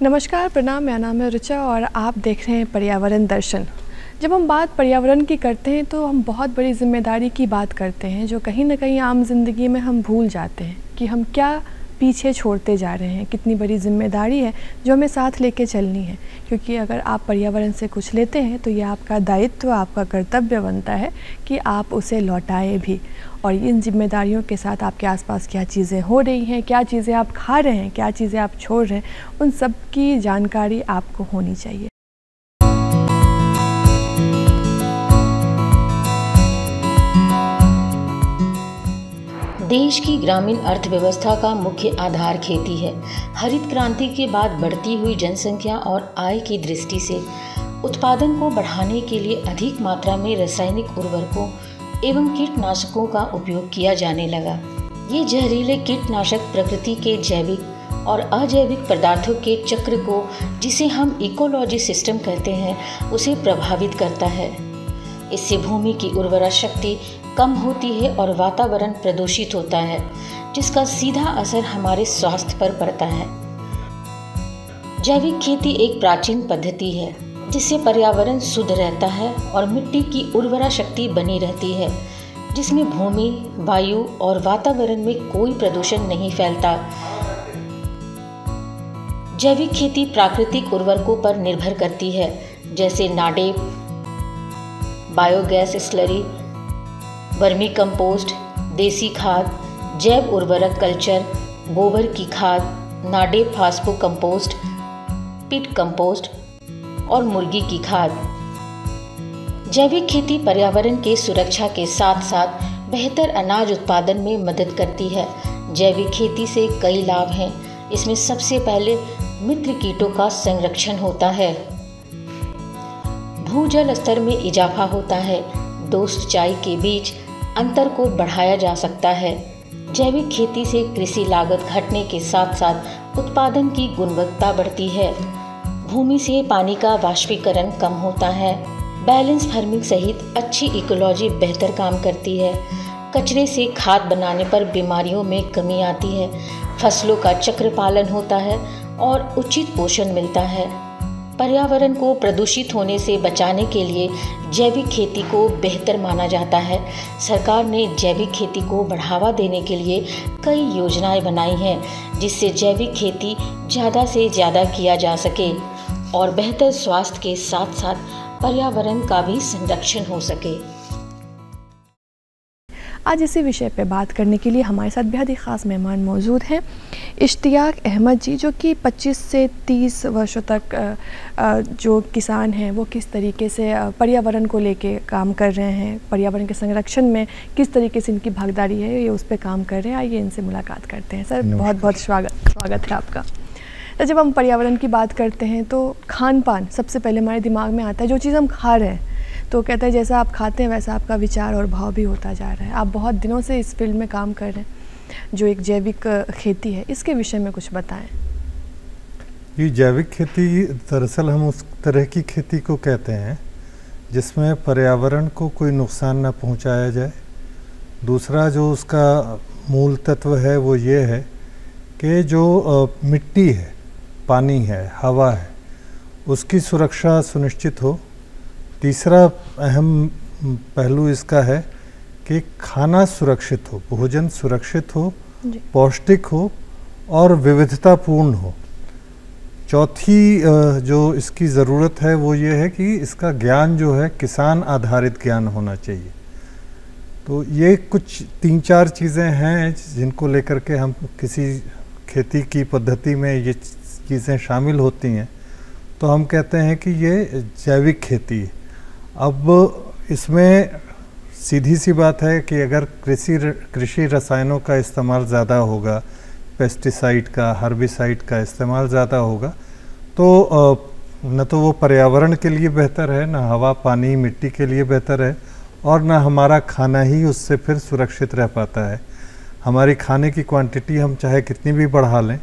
नमस्कार, प्रणाम। मेरा नाम है ऋचा और आप देख रहे हैं पर्यावरण दर्शन। जब हम बात पर्यावरण की करते हैं तो हम बहुत बड़ी जिम्मेदारी की बात करते हैं, जो कहीं ना कहीं आम जिंदगी में हम भूल जाते हैं कि हम क्या पीछे छोड़ते जा रहे हैं। कितनी बड़ी जिम्मेदारी है जो हमें साथ लेके चलनी है, क्योंकि अगर आप पर्यावरण से कुछ लेते हैं तो ये आपका दायित्व, आपका कर्तव्य बनता है कि आप उसे लौटाएं भी। और इन जिम्मेदारियों के साथ आपके आसपास क्या चीज़ें हो रही हैं, क्या चीज़ें आप खा रहे हैं, क्या चीज़ें आप छोड़ रहे हैं, उन सब की जानकारी आपको होनी चाहिए। देश की ग्रामीण अर्थव्यवस्था का मुख्य आधार खेती है। हरित क्रांति के बाद बढ़ती हुई जनसंख्या और आय की दृष्टि से उत्पादन को बढ़ाने के लिए अधिक मात्रा में रासायनिक उर्वरकों एवं कीटनाशकों का उपयोग किया जाने लगा। ये जहरीले कीटनाशक प्रकृति के जैविक और अजैविक पदार्थों के चक्र को, जिसे हम इकोलॉजी सिस्टम कहते हैं, उसे प्रभावित करता है। इससे भूमि की उर्वरा शक्ति कम होती है और वातावरण प्रदूषित होता है, जिसका सीधा असर हमारे स्वास्थ्य पर पड़ता है। जैविक खेती एक प्राचीन पद्धति है जिससे पर्यावरण शुद्ध रहता है और मिट्टी की उर्वरा शक्ति बनी रहती है, जिसमें भूमि, वायु और वातावरण में कोई प्रदूषण नहीं फैलता। जैविक खेती प्राकृतिक उर्वरकों पर निर्भर करती है, जैसे NADEP, biogas slurry, vermi compost, देसी खाद, जैव उर्वरक कल्चर, गोबर की खाद, नाडेप फास्फो कंपोस्ट, पिट कंपोस्ट और मुर्गी की खाद। जैविक खेती पर्यावरण के सुरक्षा के साथ साथ बेहतर अनाज उत्पादन में मदद करती है। जैविक खेती से कई लाभ हैं। इसमें सबसे पहले मित्र कीटों का संरक्षण होता है, भूजल स्तर में इजाफा होता है, दो सिंचाई के बीच अंतर को बढ़ाया जा सकता है। जैविक खेती से कृषि लागत घटने के साथ साथ उत्पादन की गुणवत्ता बढ़ती है। भूमि से पानी का वाष्पीकरण कम होता है। बैलेंस फार्मिंग सहित अच्छी इकोलॉजी बेहतर काम करती है। कचरे से खाद बनाने पर बीमारियों में कमी आती है। फसलों का चक्र पालन होता है और उचित पोषण मिलता है। पर्यावरण को प्रदूषित होने से बचाने के लिए जैविक खेती को बेहतर माना जाता है। सरकार ने जैविक खेती को बढ़ावा देने के लिए कई योजनाएं बनाई हैं, जिससे जैविक खेती ज़्यादा से ज़्यादा किया जा सके और बेहतर स्वास्थ्य के साथ साथ पर्यावरण का भी संरक्षण हो सके। आज इसी विषय पर बात करने के लिए हमारे साथ बेहद ही ख़ास मेहमान मौजूद हैं। इश्तियाक अहमद जी, जो कि 25 से 30 वर्षों तक जो किसान हैं वो किस तरीके से पर्यावरण को लेके काम कर रहे हैं, पर्यावरण के संरक्षण में किस तरीके से इनकी भागीदारी है, ये उस पर काम कर रहे हैं। आइए इनसे मुलाकात करते हैं। सर, बहुत बहुत स्वागत है आपका। तो जब हम पर्यावरण की बात करते हैं तो खान पान सबसे पहले हमारे दिमाग में आता है। जो चीज़ हम खा रहे हैं, तो कहते हैं जैसा आप खाते हैं वैसा आपका विचार और भाव भी होता जा रहा है। आप बहुत दिनों से इस फील्ड में काम कर रहे हैं, जो एक जैविक खेती है, इसके विषय में कुछ बताएं। ये जैविक खेती दरअसल हम उस तरह की खेती को कहते हैं जिसमें पर्यावरण को कोई नुकसान न पहुंचाया जाए। दूसरा जो उसका मूल तत्व है वो ये है कि जो मिट्टी है, पानी है, हवा है, उसकी सुरक्षा सुनिश्चित हो। तीसरा अहम पहलू इसका है कि खाना सुरक्षित हो, भोजन सुरक्षित हो, पौष्टिक हो और विविधतापूर्ण हो। चौथी जो इसकी ज़रूरत है वो ये है कि इसका ज्ञान जो है किसान आधारित ज्ञान होना चाहिए। तो ये कुछ 3-4 चीज़ें हैं जिनको लेकर के हम किसी खेती की पद्धति में ये चीज़ें शामिल होती हैं तो हम कहते हैं कि ये जैविक खेती है। अब इसमें सीधी सी बात है कि अगर कृषि रसायनों का इस्तेमाल ज़्यादा होगा, पेस्टिसाइड का, हर्बिसाइड का इस्तेमाल ज़्यादा होगा, तो न तो वो पर्यावरण के लिए बेहतर है, न हवा, पानी, मिट्टी के लिए बेहतर है, और न हमारा खाना ही उससे फिर सुरक्षित रह पाता है। हमारी खाने की क्वांटिटी हम चाहे कितनी भी बढ़ा लें,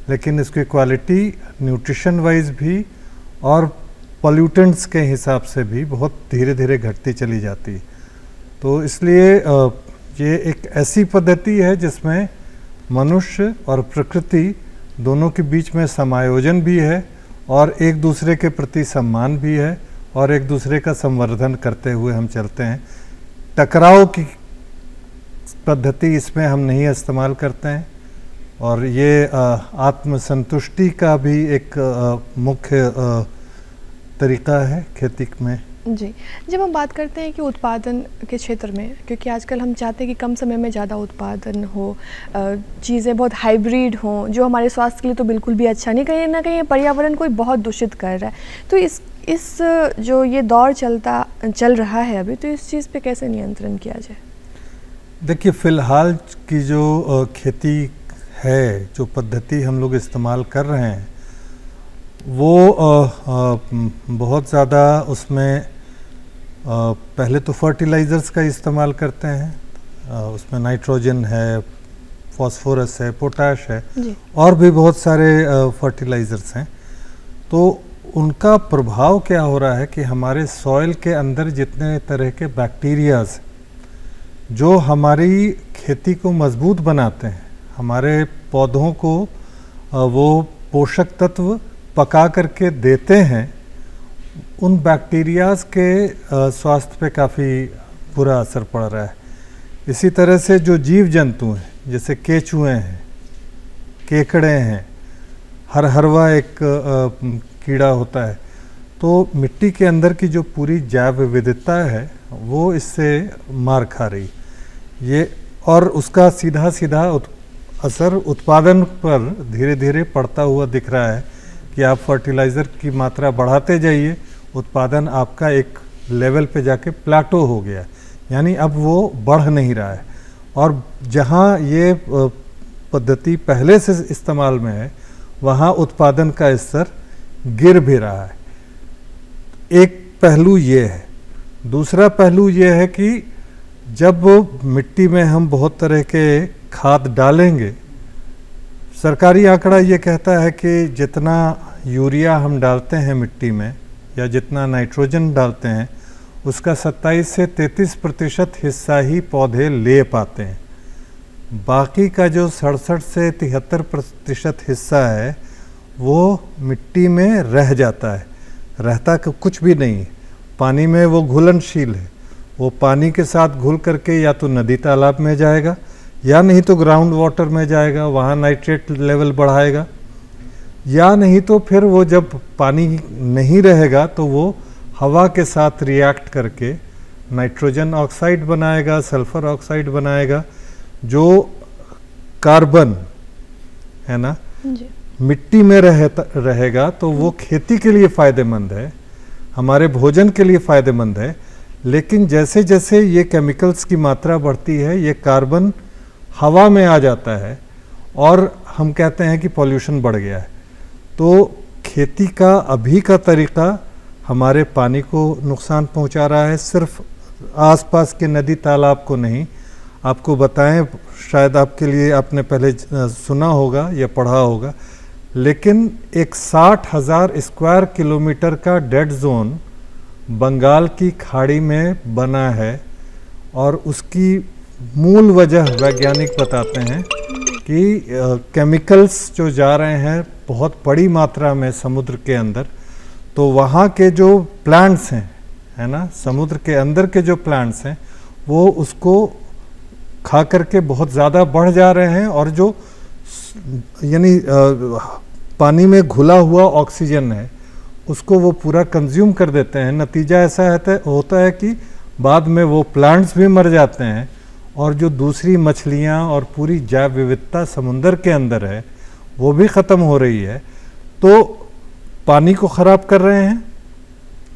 लेकिन इसकी क्वालिटी न्यूट्रिशन वाइज भी और पॉल्यूटेंट्स के हिसाब से भी बहुत धीरे धीरे घटती चली जाती है। तो इसलिए ये एक ऐसी पद्धति है जिसमें मनुष्य और प्रकृति दोनों के बीच में समायोजन भी है और एक दूसरे के प्रति सम्मान भी है और एक दूसरे का संवर्धन करते हुए हम चलते हैं। टकराव की पद्धति इसमें हम नहीं इस्तेमाल करते हैं और ये आत्मसंतुष्टि का भी एक मुख्य तरीका है खेती में। जी, जब हम बात करते हैं कि उत्पादन के क्षेत्र में, क्योंकि आजकल हम चाहते हैं कि कम समय में ज़्यादा उत्पादन हो, चीज़ें बहुत हाइब्रिड हों, जो हमारे स्वास्थ्य के लिए तो बिल्कुल भी अच्छा नहीं, कहीं ना कहीं पर्यावरण को बहुत दूषित कर रहा है। तो इस जो ये दौर चल रहा है अभी, तो इस चीज़ पे कैसे नियंत्रण किया जाए? देखिए, फ़िलहाल की जो खेती है, जो पद्धति हम लोग इस्तेमाल कर रहे हैं, वो बहुत ज़्यादा उसमें पहले तो फर्टिलाइज़र्स का इस्तेमाल करते हैं, उसमें नाइट्रोजन है, फास्फोरस है, पोटाश है और भी बहुत सारे फर्टिलाइज़र्स हैं। तो उनका प्रभाव क्या हो रहा है कि हमारे सॉइल के अंदर जितने तरह के बैक्टीरियाज जो हमारी खेती को मजबूत बनाते हैं, हमारे पौधों को वो पोषक तत्व पका करके देते हैं, उन बैक्टीरियाज के स्वास्थ्य पे काफ़ी बुरा असर पड़ रहा है। इसी तरह से जो जीव जंतु हैं, जैसे केचुए हैं, केकड़े हैं, हरहरवा एक कीड़ा होता है, तो मिट्टी के अंदर की जो पूरी जैव विविधता है वो इससे मार खा रही ये, और उसका सीधा सीधा असर उत्पादन पर धीरे धीरे पड़ता हुआ दिख रहा है कि आप फर्टिलाइज़र की मात्रा बढ़ाते जाइए, उत्पादन आपका एक लेवल पे जाके प्लाटो हो गया, यानी अब वो बढ़ नहीं रहा है। और जहाँ ये पद्धति पहले से इस्तेमाल में है, वहाँ उत्पादन का स्तर गिर भी रहा है। एक पहलू ये है। दूसरा पहलू ये है कि जब मिट्टी में हम बहुत तरह के खाद डालेंगे, सरकारी आंकड़ा ये कहता है कि जितना यूरिया हम डालते हैं मिट्टी में या जितना नाइट्रोजन डालते हैं, उसका 27 से 33% हिस्सा ही पौधे ले पाते हैं। बाकी का जो 67 से 73% हिस्सा है वो मिट्टी में रह जाता है, रहता कुछ भी नहीं है। पानी में वो घुलनशील है, वो पानी के साथ घुल करके या तो नदी तालाब में जाएगा या नहीं तो ग्राउंड वाटर में जाएगा, वहाँ नाइट्रेट लेवल बढ़ाएगा, या नहीं तो फिर वो जब पानी नहीं रहेगा तो वो हवा के साथ रिएक्ट करके नाइट्रोजन ऑक्साइड बनाएगा, सल्फर ऑक्साइड बनाएगा, जो कार्बन है ना मिट्टी में रहेगा तो वो खेती के लिए फ़ायदेमंद है, हमारे भोजन के लिए फ़ायदेमंद है। लेकिन जैसे जैसे ये केमिकल्स की मात्रा बढ़ती है, ये कार्बन हवा में आ जाता है और हम कहते हैं कि पॉल्यूशन बढ़ गया है। तो खेती का अभी का तरीका हमारे पानी को नुकसान पहुंचा रहा है, सिर्फ आसपास के नदी तालाब को नहीं। आपको बताएं, शायद आपके लिए आपने पहले सुना होगा या पढ़ा होगा, लेकिन एक 60,000 स्क्वायर किलोमीटर का डेड जोन बंगाल की खाड़ी में बना है और उसकी मूल वजह वैज्ञानिक बताते हैं कि केमिकल्स जो जा रहे हैं बहुत बड़ी मात्रा में समुद्र के अंदर, तो वहाँ के जो प्लांट्स हैं, है ना, समुद्र के अंदर के जो प्लांट्स हैं वो उसको खा करके बहुत ज़्यादा बढ़ जा रहे हैं और जो यानी पानी में घुला हुआ ऑक्सीजन है उसको वो पूरा कंज्यूम कर देते हैं। नतीजा ऐसा होता है कि बाद में वो प्लांट्स भी मर जाते हैं और जो दूसरी मछलियाँ और पूरी जैव विविधता समुंदर के अंदर है वो भी ख़त्म हो रही है। तो पानी को ख़राब कर रहे हैं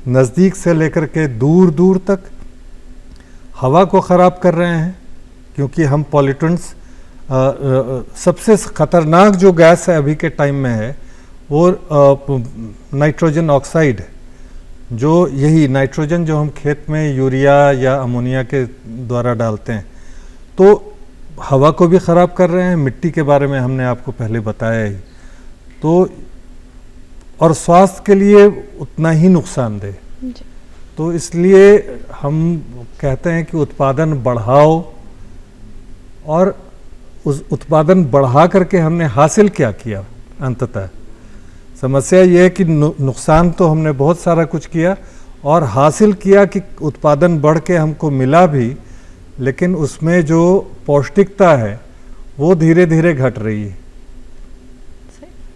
नज़दीक से लेकर के दूर दूर तक, हवा को ख़राब कर रहे हैं क्योंकि हम पॉल्यूटेंट्स, सबसे ख़तरनाक जो गैस है अभी के टाइम में है वो नाइट्रोजन ऑक्साइड है। जो यही नाइट्रोजन जो हम खेत में यूरिया या अमोनिया के द्वारा डालते हैं, तो हवा को भी ख़राब कर रहे हैं, मिट्टी के बारे में हमने आपको पहले बताया ही, तो और स्वास्थ्य के लिए उतना ही नुकसानदेह। तो इसलिए हम कहते हैं कि उत्पादन बढ़ाओ, और उस उत्पादन बढ़ा करके हमने हासिल क्या किया? अंततः समस्या ये है कि नुकसान तो हमने बहुत सारा कुछ किया और हासिल किया कि उत्पादन बढ़ के हमको मिला भी, लेकिन उसमें जो पौष्टिकता है वो धीरे धीरे घट रही है।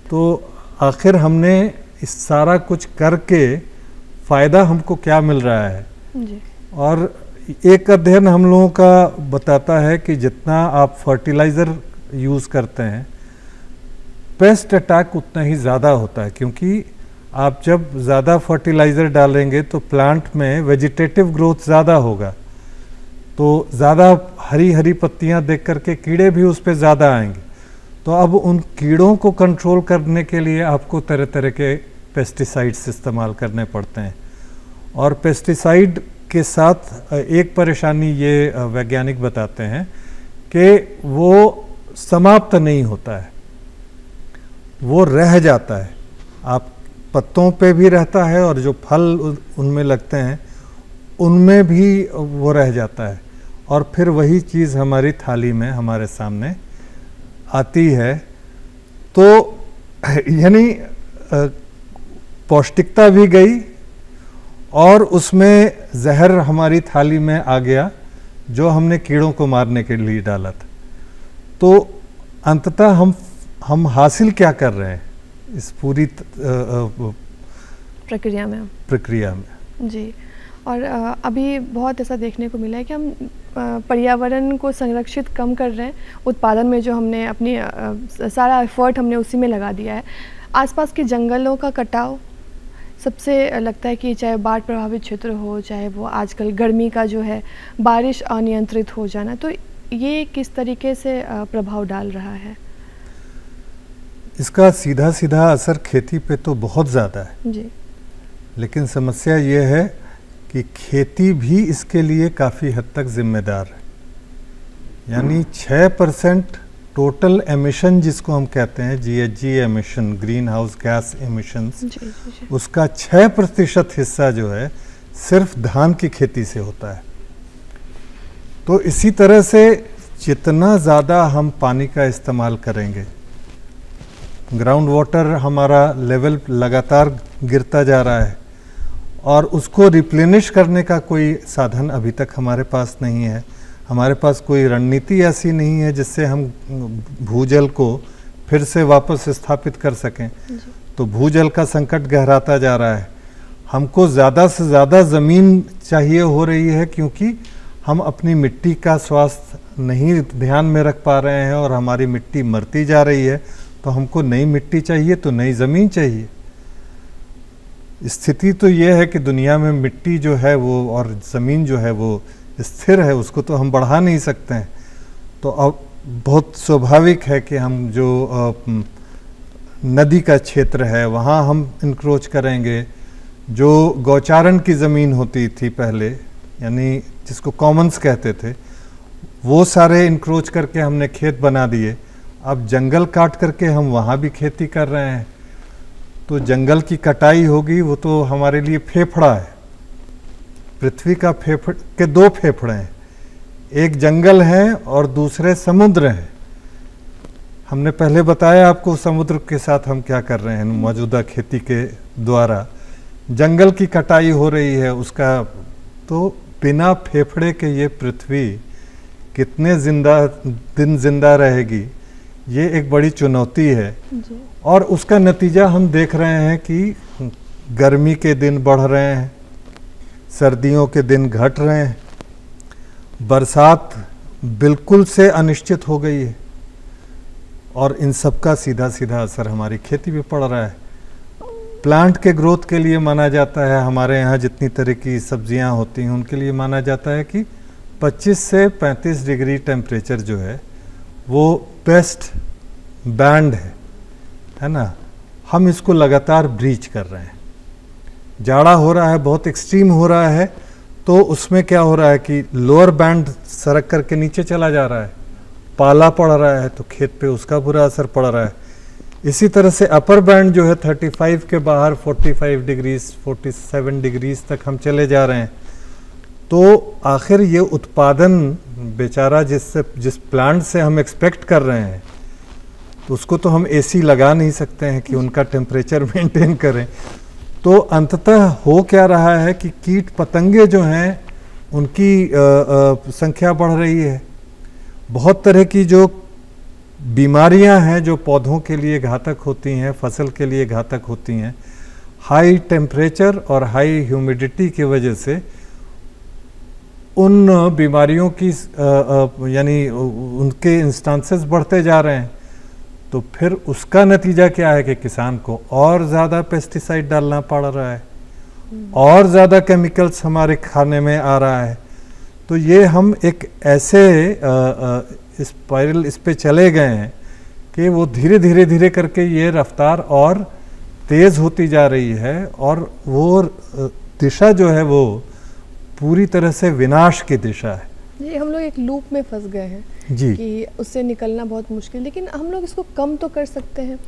तो आखिर हमने इस सारा कुछ करके फ़ायदा हमको क्या मिल रहा है जी। और एक अध्ययन हम लोगों का बताता है कि जितना आप फर्टिलाइज़र यूज़ करते हैं पेस्ट अटैक उतना ही ज़्यादा होता है, क्योंकि आप जब ज़्यादा फर्टिलाइज़र डालेंगे तो प्लांट में वेजिटेटिव ग्रोथ ज़्यादा होगा, तो ज़्यादा हरी हरी पत्तियां देख करके कीड़े भी उस पर ज़्यादा आएंगे। तो अब उन कीड़ों को कंट्रोल करने के लिए आपको तरह तरह के पेस्टिसाइड्स इस्तेमाल करने पड़ते हैं। और पेस्टिसाइड के साथ एक परेशानी ये वैज्ञानिक बताते हैं कि वो समाप्त नहीं होता है, वो रह जाता है। आप पत्तों पे भी रहता है और जो फल उनमें लगते हैं उनमें भी वो रह जाता है, और फिर वही चीज़ हमारी थाली में हमारे सामने आती है। तो यानी पौष्टिकता भी गई और उसमें जहर हमारी थाली में आ गया जो हमने कीड़ों को मारने के लिए डाला था। तो अंततः हम हासिल क्या कर रहे हैं इस पूरी प्रक्रिया में जी। और अभी बहुत ऐसा देखने को मिला है कि हम पर्यावरण को संरक्षित कम कर रहे हैं, उत्पादन में जो हमने अपनी सारा एफर्ट हमने उसी में लगा दिया है। आसपास के जंगलों का कटाव सबसे लगता है कि चाहे बाढ़ प्रभावित क्षेत्र हो, चाहे वो आजकल गर्मी का जो है बारिश अनियंत्रित हो जाना, तो ये किस तरीके से प्रभाव डाल रहा है? इसका सीधा सीधा असर खेती पे तो बहुत ज़्यादा है जी। लेकिन समस्या ये है कि खेती भी इसके लिए काफ़ी हद तक जिम्मेदार है। यानी 6% टोटल एमिशन जिसको हम कहते हैं GHG emission, green house gas emissions, उसका 6% हिस्सा जो है सिर्फ धान की खेती से होता है। तो इसी तरह से जितना ज़्यादा हम पानी का इस्तेमाल करेंगे, ग्राउंड वाटर हमारा लेवल लगातार गिरता जा रहा है और उसको रिप्लेनिश करने का कोई साधन अभी तक हमारे पास नहीं है। हमारे पास कोई रणनीति ऐसी नहीं है जिससे हम भूजल को फिर से वापस स्थापित कर सकें। तो भूजल का संकट गहराता जा रहा है। हमको ज़्यादा से ज़्यादा ज़मीन चाहिए हो रही है क्योंकि हम अपनी मिट्टी का स्वास्थ्य नहीं ध्यान में रख पा रहे हैं और हमारी मिट्टी मरती जा रही है। तो हमको नई मिट्टी चाहिए, तो नई ज़मीन चाहिए। स्थिति तो ये है कि दुनिया में मिट्टी जो है वो और ज़मीन जो है वो स्थिर है, उसको तो हम बढ़ा नहीं सकते हैं। तो अब बहुत स्वाभाविक है कि हम जो नदी का क्षेत्र है वहाँ हम इंक्रोच करेंगे। जो गौचारण की ज़मीन होती थी पहले, यानी जिसको कॉमन्स कहते थे, वो सारे इंक्रोच करके हमने खेत बना दिए। अब जंगल काट करके हम वहाँ भी खेती कर रहे हैं। तो जंगल की कटाई होगी, वो तो हमारे लिए फेफड़ा है। पृथ्वी का के 2 फेफड़े हैं, एक जंगल है और दूसरे समुद्र हैं। हमने पहले बताया आपको समुद्र के साथ हम क्या कर रहे हैं मौजूदा खेती के द्वारा। जंगल की कटाई हो रही है उसका, तो बिना फेफड़े के ये पृथ्वी कितने दिन जिंदा रहेगी, ये एक बड़ी चुनौती है। और उसका नतीजा हम देख रहे हैं कि गर्मी के दिन बढ़ रहे हैं, सर्दियों के दिन घट रहे हैं, बरसात बिल्कुल से अनिश्चित हो गई है और इन सब का सीधा सीधा असर हमारी खेती पे पड़ रहा है। प्लांट के ग्रोथ के लिए माना जाता है, हमारे यहाँ जितनी तरह की सब्जियाँ होती हैं उनके लिए माना जाता है कि 25 से 35 डिग्री टेम्परेचर जो है वो बेस्ट बैंड है ना। हम इसको लगातार ब्रीच कर रहे हैं। जाड़ा हो रहा है, बहुत एक्सट्रीम हो रहा है, तो उसमें क्या हो रहा है कि लोअर बैंड सरक करके नीचे चला जा रहा है, पाला पड़ रहा है, तो खेत पे उसका बुरा असर पड़ रहा है। इसी तरह से अपर बैंड जो है 35 के बाहर 45 डिग्रीज 47 डिग्रीज तक हम चले जा रहे हैं। तो आखिर ये उत्पादन बेचारा जिस प्लांट से हम एक्सपेक्ट कर रहे हैं तो उसको तो हम एसी लगा नहीं सकते हैं कि उनका टेम्परेचर मेंटेन करें। तो अंततः हो क्या रहा है कि कीट पतंगे जो हैं उनकी संख्या बढ़ रही है। बहुत तरह की जो बीमारियां हैं जो पौधों के लिए घातक होती हैं, फसल के लिए घातक होती हैं, हाई टेम्परेचर और हाई ह्यूमिडिटी की वजह से उन बीमारियों की यानी उनके इंस्टांसेस बढ़ते जा रहे हैं। तो फिर उसका नतीजा क्या है कि किसान को और ज़्यादा पेस्टिसाइड डालना पड़ रहा है, और ज़्यादा केमिकल्स हमारे खाने में आ रहा है। तो ये हम एक ऐसे स्पाइरल इस पे चले गए हैं कि वो धीरे धीरे करके ये रफ्तार और तेज़ होती जा रही है, और वो दिशा जो है वो पूरी तरह से विनाश की दिशा है। ये हम लोग एक लूप में फंस गए हैं जी, कि उससे निकलना बहुत मुश्किल, लेकिन हम लोग इसको कम तो कर सकते हैं।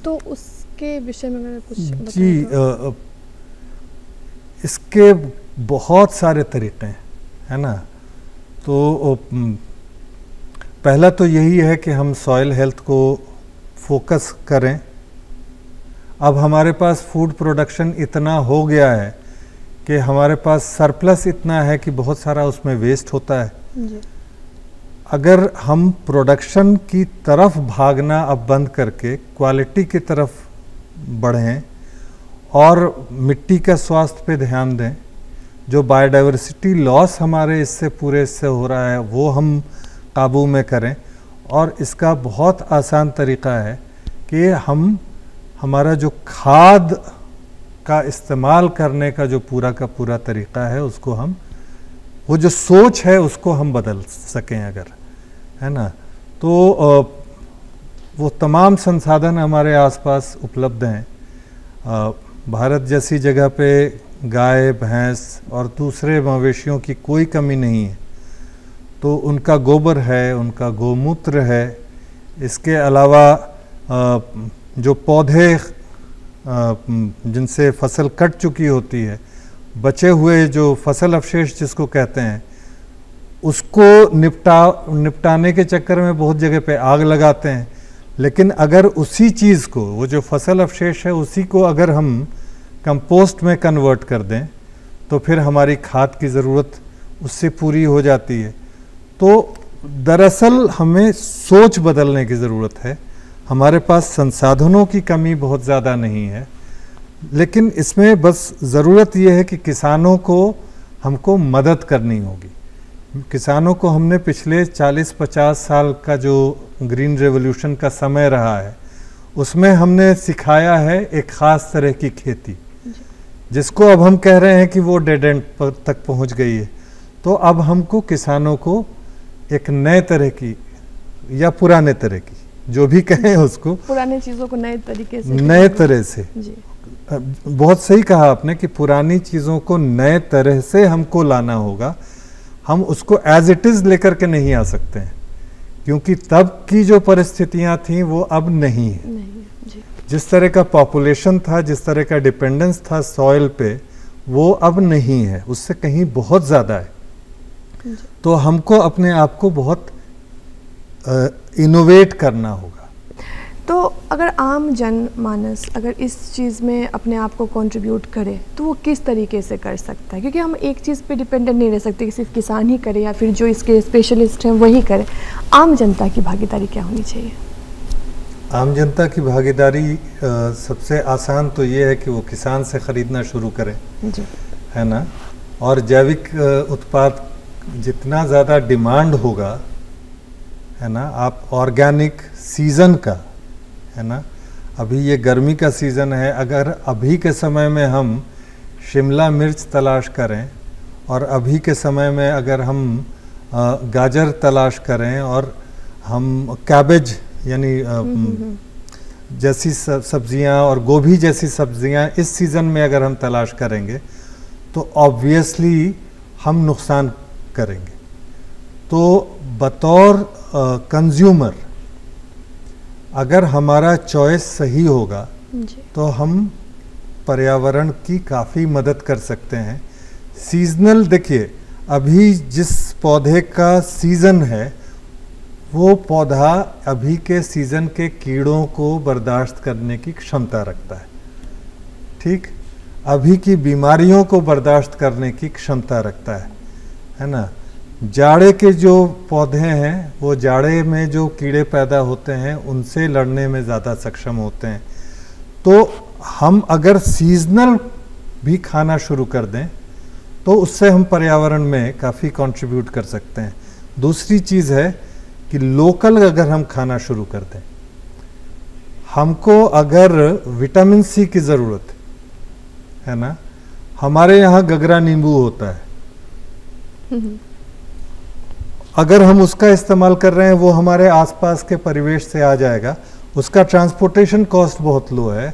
तो उसके विषय में अगर कुछ जी तो। इसके बहुत सारे तरीके हैं, है ना। तो पहला तो यही है कि हम सॉइल हेल्थ को फोकस करें। अब हमारे पास फूड प्रोडक्शन इतना हो गया है कि हमारे पास सरप्लस इतना है कि बहुत सारा उसमें वेस्ट होता है। जी। अगर हम प्रोडक्शन की तरफ भागना अब बंद करके क्वालिटी की तरफ बढ़ें और मिट्टी का स्वास्थ्य पे ध्यान दें, जो बायोडाइवर्सिटी लॉस हमारे इससे हो रहा है वो हम काबू में करें। और इसका बहुत आसान तरीका है कि हम हमारा जो खाद का इस्तेमाल करने का जो पूरा का पूरा तरीका है उसको हम, वो जो सोच है उसको हम बदल सकें अगर, है ना। तो वो तमाम संसाधन हमारे आसपास उपलब्ध हैं। भारत जैसी जगह पे गाय, भैंस और दूसरे मवेशियों की कोई कमी नहीं है। तो उनका गोबर है, उनका गोमूत्र है। इसके अलावा जो पौधे जिनसे फसल कट चुकी होती है, बचे हुए जो फसल अवशेष जिसको कहते हैं, उसको निपटाने के चक्कर में बहुत जगह पे आग लगाते हैं। लेकिन अगर उसी चीज़ को, वो जो फसल अवशेष है उसी को अगर हम कंपोस्ट में कन्वर्ट कर दें तो फिर हमारी खाद की ज़रूरत उससे पूरी हो जाती है। तो दरअसल हमें सोच बदलने की ज़रूरत है। हमारे पास संसाधनों की कमी बहुत ज़्यादा नहीं है, लेकिन इसमें बस ज़रूरत यह है कि किसानों को हमको मदद करनी होगी। किसानों को हमने पिछले 40-50 साल का जो ग्रीन रेवोल्यूशन का समय रहा है उसमें हमने सिखाया है एक ख़ास तरह की खेती, जिसको अब हम कह रहे हैं कि वो डेड एंड तक पहुंच गई है। तो अब हमको किसानों को एक नए तरह की या पुराने तरह की, जो भी कहें उसको, पुरानी चीज़ों को नए तरीके से, नए तरह से, जी बहुत सही कहा आपने कि पुरानी चीज़ों को नए तरह से हमको लाना होगा। हम उसको एज इट इज़ लेकर के नहीं आ सकते हैं, क्योंकि तब की जो परिस्थितियां थीं वो अब नहीं है। जी। जिस तरह का पॉपुलेशन था, जिस तरह का डिपेंडेंस था सॉइल पे, वो अब नहीं है, उससे कहीं बहुत ज़्यादा है। तो हमको अपने आप को बहुत इनोवेट करना होगा। तो अगर आम जनमानस अगर इस चीज़ में अपने आप को कंट्रीब्यूट करे तो वो किस तरीके से कर सकता है? क्योंकि हम एक चीज़ पे डिपेंडेंट नहीं रह सकते कि सिर्फ किसान ही करे या फिर जो इसके स्पेशलिस्ट हैं वही करे। आम जनता की भागीदारी क्या होनी चाहिए? आम जनता की भागीदारी सबसे आसान तो ये है कि वो किसान से ख़रीदना शुरू करें, जी, है ना। और जैविक उत्पाद जितना ज़्यादा डिमांड होगा, है ना, आप ऑर्गेनिक सीज़न का, है ना, अभी ये गर्मी का सीज़न है, अगर अभी के समय में हम शिमला मिर्च तलाश करें और अभी के समय में अगर हम गाजर तलाश करें और हम कैबेज यानी जैसी सब्जियां और गोभी जैसी सब्जियां इस सीज़न में अगर हम तलाश करेंगे तो ऑब्वियसली हम नुकसान करेंगे। तो बतौर कंज्यूमर अगर हमारा चॉइस सही होगा तो हम पर्यावरण की काफ़ी मदद कर सकते हैं। सीजनल, देखिए अभी जिस पौधे का सीज़न है वो पौधा अभी के सीज़न के कीड़ों को बर्दाश्त करने की क्षमता रखता है, ठीक, अभी की बीमारियों को बर्दाश्त करने की क्षमता रखता है ना। जाड़े के जो पौधे हैं वो जाड़े में जो कीड़े पैदा होते हैं उनसे लड़ने में ज़्यादा सक्षम होते हैं। तो हम अगर सीजनल भी खाना शुरू कर दें तो उससे हम पर्यावरण में काफ़ी कंट्रीब्यूट कर सकते हैं। दूसरी चीज़ है कि लोकल अगर हम खाना शुरू कर दें, हमको अगर विटामिन सी की ज़रूरत है ना, हमारे यहाँ गगरा नींबू होता है, अगर हम उसका इस्तेमाल कर रहे हैं वो हमारे आसपास के परिवेश से आ जाएगा, उसका ट्रांसपोर्टेशन कॉस्ट बहुत लो है,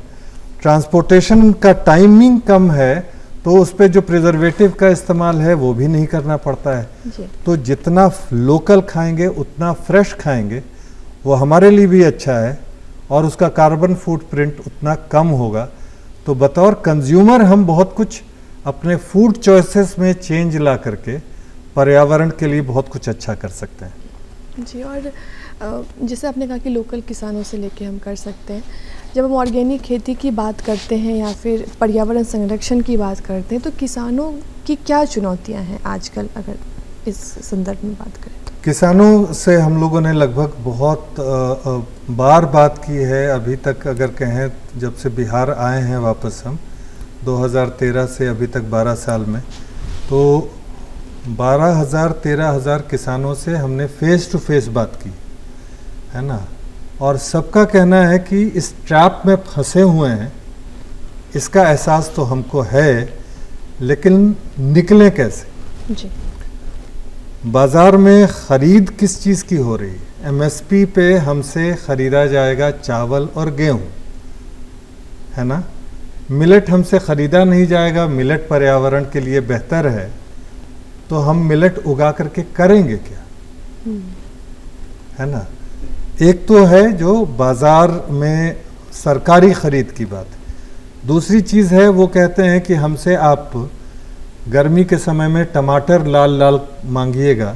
ट्रांसपोर्टेशन का टाइमिंग कम है, तो उस पर जो प्रिजर्वेटिव का इस्तेमाल है वो भी नहीं करना पड़ता है जी। तो जितना लोकल खाएंगे उतना फ्रेश खाएंगे वो हमारे लिए भी अच्छा है और उसका कार्बन फुटप्रिंट उतना कम होगा। तो बतौर कंज्यूमर हम बहुत कुछ अपने फूड चॉइसेस में चेंज ला करके पर्यावरण के लिए बहुत कुछ अच्छा कर सकते हैं जी। और जैसे आपने कहा कि लोकल किसानों से लेके हम कर सकते हैं, जब हम ऑर्गेनिक खेती की बात करते हैं या फिर पर्यावरण संरक्षण की बात करते हैं तो किसानों की क्या चुनौतियां हैं आजकल, अगर इस संदर्भ में बात करें तो? किसानों से हम लोगों ने लगभग बहुत बार बात की है अभी तक, अगर कहें जब से बिहार आए हैं वापस हम 2013 से अभी तक 12 साल में, तो 12,000-13,000 किसानों से हमने फेस टू फेस बात की है ना। और सबका कहना है कि इस ट्रैप में फंसे हुए हैं, इसका एहसास तो हमको है, लेकिन निकलें कैसे जी। बाज़ार में ख़रीद किस चीज़ की हो रही है? एमएसपी पे हमसे ख़रीदा जाएगा चावल और गेहूँ, है ना। मिलेट हमसे ख़रीदा नहीं जाएगा, मिलेट पर्यावरण के लिए बेहतर है, तो हम मिलेट उगा करके करेंगे क्या, है ना। एक तो है जो बाज़ार में सरकारी ख़रीद की बात, दूसरी चीज़ है वो कहते हैं कि हमसे आप गर्मी के समय में टमाटर लाल लाल मांगिएगा,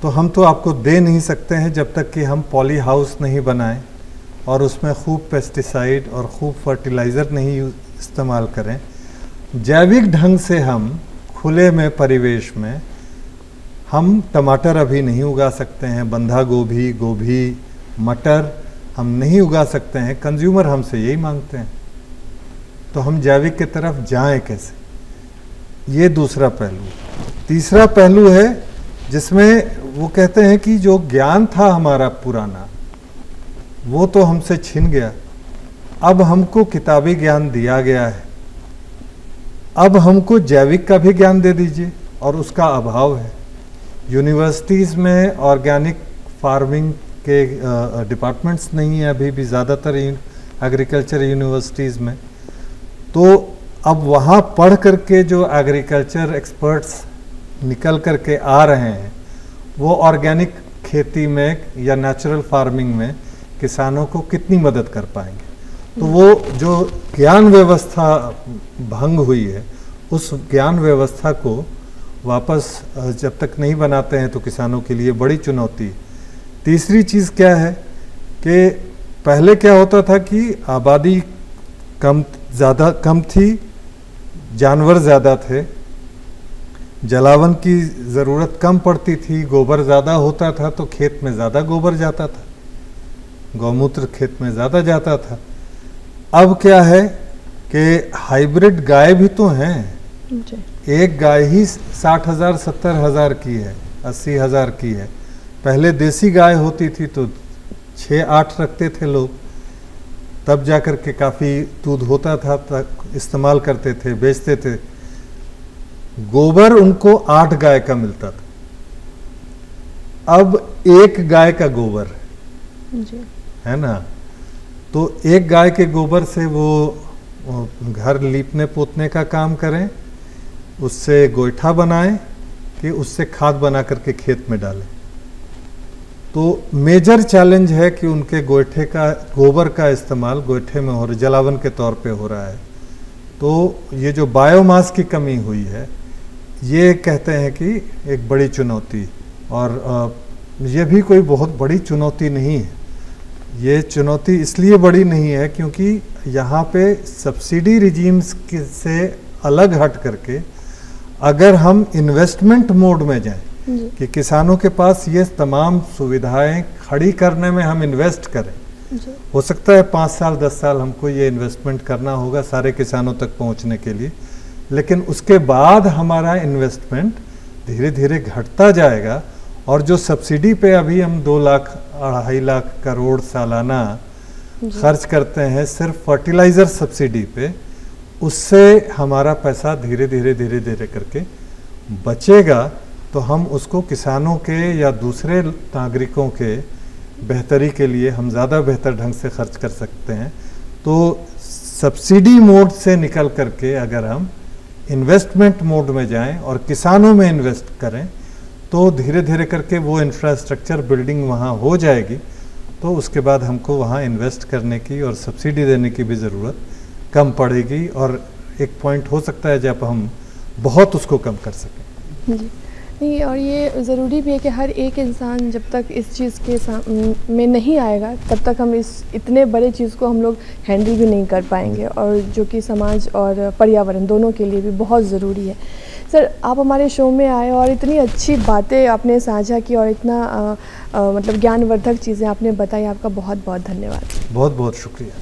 तो हम तो आपको दे नहीं सकते हैं जब तक कि हम पॉली हाउस नहीं बनाएं और उसमें खूब पेस्टिसाइड और खूब फर्टिलाइज़र नहीं इस्तेमाल करें। जैविक ढंग से हम खुले में परिवेश में हम टमाटर अभी नहीं उगा सकते हैं, बंधा गोभी, गोभी, मटर हम नहीं उगा सकते हैं, कंज्यूमर हमसे यही मांगते हैं, तो हम जैविक की तरफ जाएं कैसे, ये दूसरा पहलू। तीसरा पहलू है जिसमें वो कहते हैं कि जो ज्ञान था हमारा पुराना वो तो हमसे छिन गया, अब हमको किताबी ज्ञान दिया गया है, अब हमको जैविक का भी ज्ञान दे दीजिए, और उसका अभाव है। यूनिवर्सिटीज़ में ऑर्गेनिक फार्मिंग के डिपार्टमेंट्स नहीं है अभी भी ज़्यादातर एग्रीकल्चर यूनिवर्सिटीज़ में, तो अब वहाँ पढ़ करके जो एग्रीकल्चर एक्सपर्ट्स निकल करके आ रहे हैं वो ऑर्गेनिक खेती में या नेचुरल फार्मिंग में किसानों को कितनी मदद कर पाएंगे। तो वो जो ज्ञान व्यवस्था भंग हुई है, उस ज्ञान व्यवस्था को वापस जब तक नहीं बनाते हैं तो किसानों के लिए बड़ी चुनौती। तीसरी चीज़ क्या है कि पहले क्या होता था कि आबादी कम थी, जानवर ज़्यादा थे, जलावन की ज़रूरत कम पड़ती थी, गोबर ज़्यादा होता था तो खेत में ज़्यादा गोबर जाता था, गौमूत्र खेत में ज़्यादा जाता था। अब क्या है कि हाइब्रिड गाय भी तो हैं, एक गाय ही 60,000 70,000 की है, 80,000 की है। पहले देसी गाय होती थी तो 6-8 रखते थे लोग, तब जाकर के काफ़ी दूध होता था, तब इस्तेमाल करते थे, बेचते थे। गोबर उनको 8 गाय का मिलता था, अब 1 गाय का गोबर है ना। तो 1 गाय के गोबर से वो घर लीपने पोतने का काम करें, उससे गोईठा बनाएं कि उससे खाद बना करके खेत में डालें। तो मेजर चैलेंज है कि उनके गोईठे का गोबर का इस्तेमाल गोईठे में हो रहा, जलावन के तौर पे हो रहा है। तो ये जो बायोमास की कमी हुई है, ये कहते हैं कि एक बड़ी चुनौती। और ये भी कोई बहुत बड़ी चुनौती नहीं है। ये चुनौती इसलिए बड़ी नहीं है क्योंकि यहाँ पे सब्सिडी रिजीम्स से अलग हट करके अगर हम इन्वेस्टमेंट मोड में जाएं कि किसानों के पास ये तमाम सुविधाएं खड़ी करने में हम इन्वेस्ट करें, हो सकता है 5 साल 10 साल हमको ये इन्वेस्टमेंट करना होगा सारे किसानों तक पहुंचने के लिए, लेकिन उसके बाद हमारा इन्वेस्टमेंट धीरे धीरे घटता जाएगा और जो सब्सिडी पे अभी हम 2 लाख 2.5 लाख करोड़ सालाना खर्च करते हैं सिर्फ फर्टिलाइज़र सब्सिडी पे, उससे हमारा पैसा धीरे धीरे करके बचेगा, तो हम उसको किसानों के या दूसरे नागरिकों के बेहतरी के लिए हम ज़्यादा बेहतर ढंग से खर्च कर सकते हैं। तो सब्सिडी मोड से निकल करके अगर हम इन्वेस्टमेंट मोड में जाएं और किसानों में इन्वेस्ट करें तो धीरे धीरे करके वो इंफ्रास्ट्रक्चर बिल्डिंग वहाँ हो जाएगी, तो उसके बाद हमको वहाँ इन्वेस्ट करने की और सब्सिडी देने की भी ज़रूरत कम पड़ेगी और एक पॉइंट हो सकता है जब हम बहुत उसको कम कर सकें। जी नहीं, और ये ज़रूरी भी है कि हर एक इंसान जब तक इस चीज़ के में नहीं आएगा तब तक हम इस इतने बड़े चीज़ को हम लोग हैंडल भी नहीं कर पाएंगे, और जो कि समाज और पर्यावरण दोनों के लिए भी बहुत ज़रूरी है। सर, आप हमारे शो में आए और इतनी अच्छी बातें आपने साझा की और इतना मतलब ज्ञानवर्धक चीज़ें आपने बताई, आपका बहुत बहुत धन्यवाद। बहुत बहुत शुक्रिया।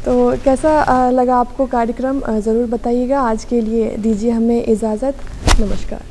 तो कैसा लगा आपको कार्यक्रम, ज़रूर बताइएगा। आज के लिए दीजिए हमें इजाज़त, नमस्कार।